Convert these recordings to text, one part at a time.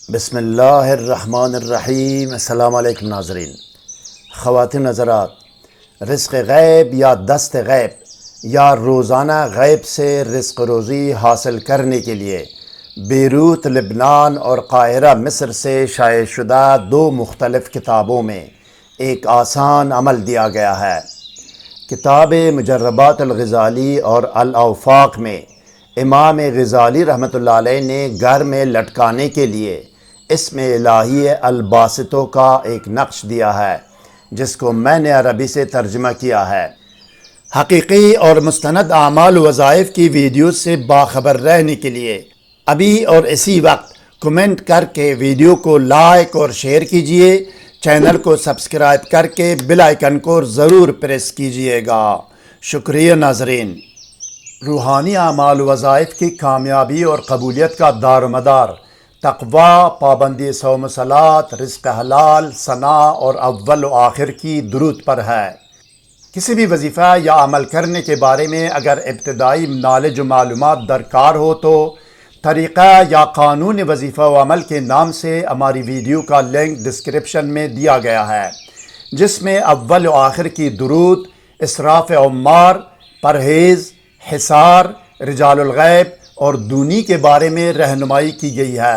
بسم اللہ الرحمن الرحیم۔ السلام علیکم ناظرین۔ خواتین حضرات، رزق غیب یا دست غیب یا روزانہ غیب سے رزق روزی حاصل کرنے کے لیے بیروت لبنان اور قاہرہ مصر سے شائع شدہ دو مختلف کتابوں میں ایک آسان عمل دیا گیا ہے۔ کتاب مجربات الغزالی اور الاوفاق میں امام غزالی رحمۃ اللہ علیہ نے گھر میں لٹکانے کے لیے اسم الہی الباسطوں کا ایک نقش دیا ہے، جس کو میں نے عربی سے ترجمہ کیا ہے۔ حقیقی اور مستند اعمال و وظائف کی ویڈیو سے باخبر رہنے کے لیے ابھی اور اسی وقت کمنٹ کر کے ویڈیو کو لائک اور شیئر کیجئے، چینل کو سبسکرائب کر کے بیل آئیکن کو ضرور پریس کیجئے گا۔ شکریہ ناظرین۔ روحانی اعمال و وظائف کی کامیابی اور قبولیت کا دار و مدار تقوی، پابندی صوم و صلات، رزق حلال، ثناء اور اول و آخر کی درود پر ہے۔ کسی بھی وظیفہ یا عمل کرنے کے بارے میں اگر ابتدائی نالج و معلومات درکار ہو تو طریقہ یا قانون وظیفہ و عمل کے نام سے ہماری ویڈیو کا لنک ڈسکرپشن میں دیا گیا ہے، جس میں اول و آخر کی درود، اسراف عمار، پرہیز، حصار، رجال الغیب اور دونی کے بارے میں رہنمائی کی گئی ہے۔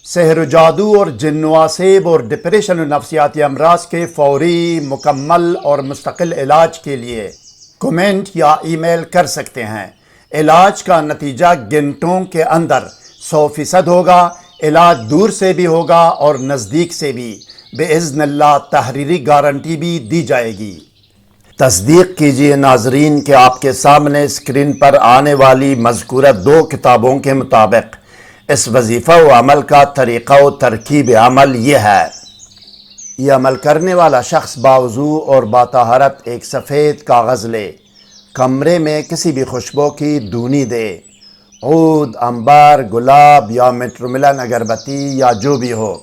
سحر و جادو اور جن و آسیب اور ڈپریشن و نفسیاتی امراض کے فوری، مکمل اور مستقل علاج کے لیے کمنٹ یا ای میل کر سکتے ہیں۔ علاج کا نتیجہ گھنٹوں کے اندر 100% ہوگا۔ علاج دور سے بھی ہوگا اور نزدیک سے بھی، باذن اللہ تحریری گارنٹی بھی دی جائے گی۔ تصدیق کیجئے ناظرین کہ آپ کے سامنے اسکرین پر آنے والی مذکورہ دو کتابوں کے مطابق اس وظیفہ و عمل کا طریقہ و ترکیب عمل یہ ہے۔ یہ عمل کرنے والا شخص باوضو اور باطہارت ایک سفید کاغذ لے، کمرے میں کسی بھی خوشبو کی دونی دے، عود، عنبر، گلاب یا میٹروملن اگربتی یا جو بھی ہو،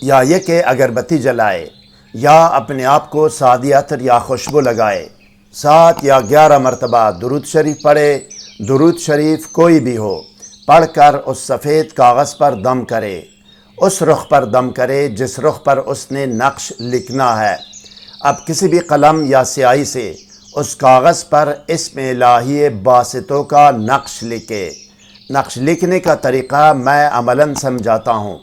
یا یہ کہ اگربتی جلائے یا اپنے آپ کو سادی عطر یا خوشبو لگائے، 7 یا 11 مرتبہ درود شریف پڑھے۔ درود شریف کوئی بھی ہو، پڑھ کر اس سفید کاغذ پر دم کرے، اس رخ پر دم کرے جس رخ پر اس نے نقش لکھنا ہے۔ اب کسی بھی قلم یا سیاہی سے اس کاغذ پر اسم الہی باسطوں کا نقش لکھے۔ نقش لکھنے کا طریقہ میں عملاً سمجھاتا ہوں۔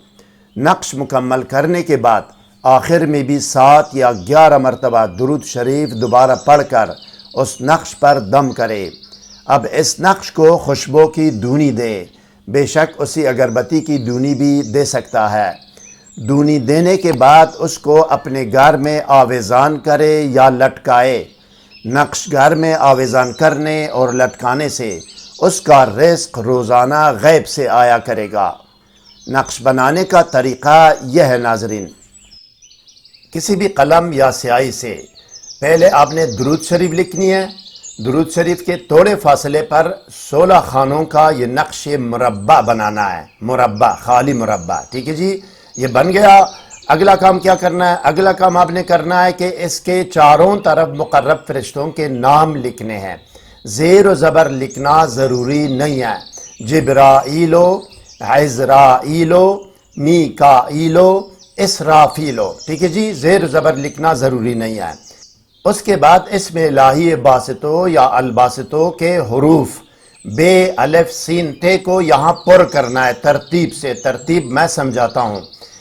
نقش مکمل کرنے کے بعد آخر میں بھی 7 یا 11 مرتبہ درود شریف دوبارہ پڑھ کر اس نقش پر دم کرے۔ اب اس نقش کو خوشبو کی دونی دے، بے شک اسی اگربتی کی دونی بھی دے سکتا ہے۔ دونی دینے کے بعد اس کو اپنے گھر میں آویزان کرے یا لٹکائے۔ نقش گھر میں آویزان کرنے اور لٹکانے سے اس کا رزق روزانہ غیب سے آیا کرے گا۔ نقش بنانے کا طریقہ یہ ہے ناظرین۔ کسی بھی قلم یا سیاہی سے پہلے آپ نے درود شریف لکھنی ہے۔ درود شریف کے تھوڑے فاصلے پر 16 خانوں کا یہ نقش مربع بنانا ہے۔ مربع، خالی مربع، ٹھیک ہے جی؟ یہ بن گیا۔ اگلا کام کیا کرنا ہے؟ اگلا کام آپ نے کرنا ہے کہ اس کے چاروں طرف مقرب فرشتوں کے نام لکھنے ہیں۔ زیر و زبر لکھنا ضروری نہیں ہے۔ جبرائیلو، عزرائیلو، میکائیلو، اسرافیلو، ٹھیک ہے جی؟ زیر و زبر لکھنا ضروری نہیں ہے۔ اس کے بعد اسم الہی باسطوں یا الباسطوں کے حروف بے، الف، سین، تے کو یہاں پر کرنا ہے ترتیب سے۔ ترتیب میں سمجھاتا ہوں۔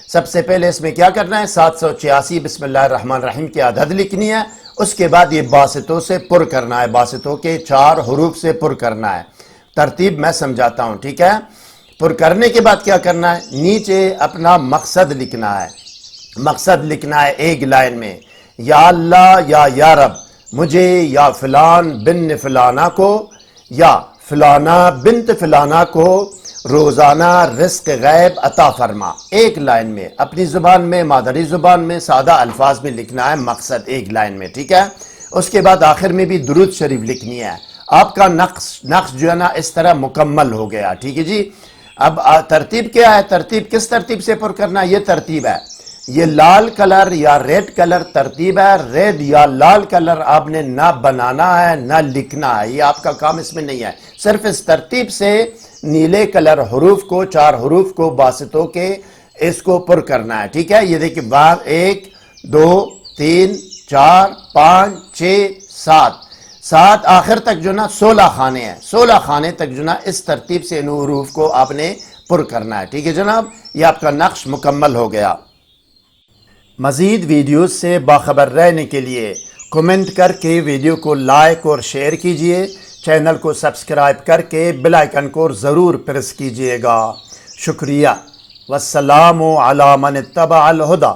سب سے پہلے اس میں کیا کرنا ہے؟ 786 بسم اللہ الرحمن الرحیم کی عدد لکھنی ہے۔ اس کے بعد یہ باسطوں سے پر کرنا ہے، باسطوں کے 4 حروف سے پر کرنا ہے۔ ترتیب میں سمجھاتا ہوں، ٹھیک ہے؟ پر کرنے کے بعد کیا کرنا ہے؟ نیچے اپنا مقصد لکھنا ہے۔ مقصد لکھنا ہے ایک لائن میں، یا اللہ یا رب، مجھے یا فلان بن فلانا کو یا فلانا بنت فلانا کو روزانہ رزق غیب عطا فرما۔ ایک لائن میں اپنی زبان میں، مادری زبان میں، سادہ الفاظ میں لکھنا ہے مقصد ایک لائن میں، ٹھیک ہے؟ اس کے بعد آخر میں بھی درود شریف لکھنی ہے۔ آپ کا نقش جو ہے نا اس طرح مکمل ہو گیا، ٹھیک ہے جی؟ اب ترتیب کیا ہے؟ ترتیب کس ترتیب سے پر کرنا ہے؟ یہ ترتیب ہے۔ یہ لال کلر یا ریڈ کلر ترتیب ہے۔ ریڈ یا لال کلر آپ نے نہ بنانا ہے نہ لکھنا ہے، یہ آپ کا کام اس میں نہیں ہے۔ صرف اس ترتیب سے نیلے کلر حروف کو 4 حروف کو واسطوں کے اس کو پر کرنا ہے. ٹھیک ہے، یہ دیکھیں 1 2 3 4 5 6 7 آخر تک جو نا 16 خانے ہیں. 16 خانے تک جو نا اس ترتیب سے ان حروف کو آپ نے پر کرنا ہے. ٹھیک ہے جناب، یہ آپ کا نقش مکمل ہو گیا. مزید ویڈیوز سے باخبر رہنے کے لیے کمنٹ کر کے ویڈیو کو لائک اور شیئر کیجئے. چینل کو سبسکرائب کر کے بیل آئیکن کو ضرور پریس کیجئے گا. شکریہ. والسلام علی من اتبع الہدی.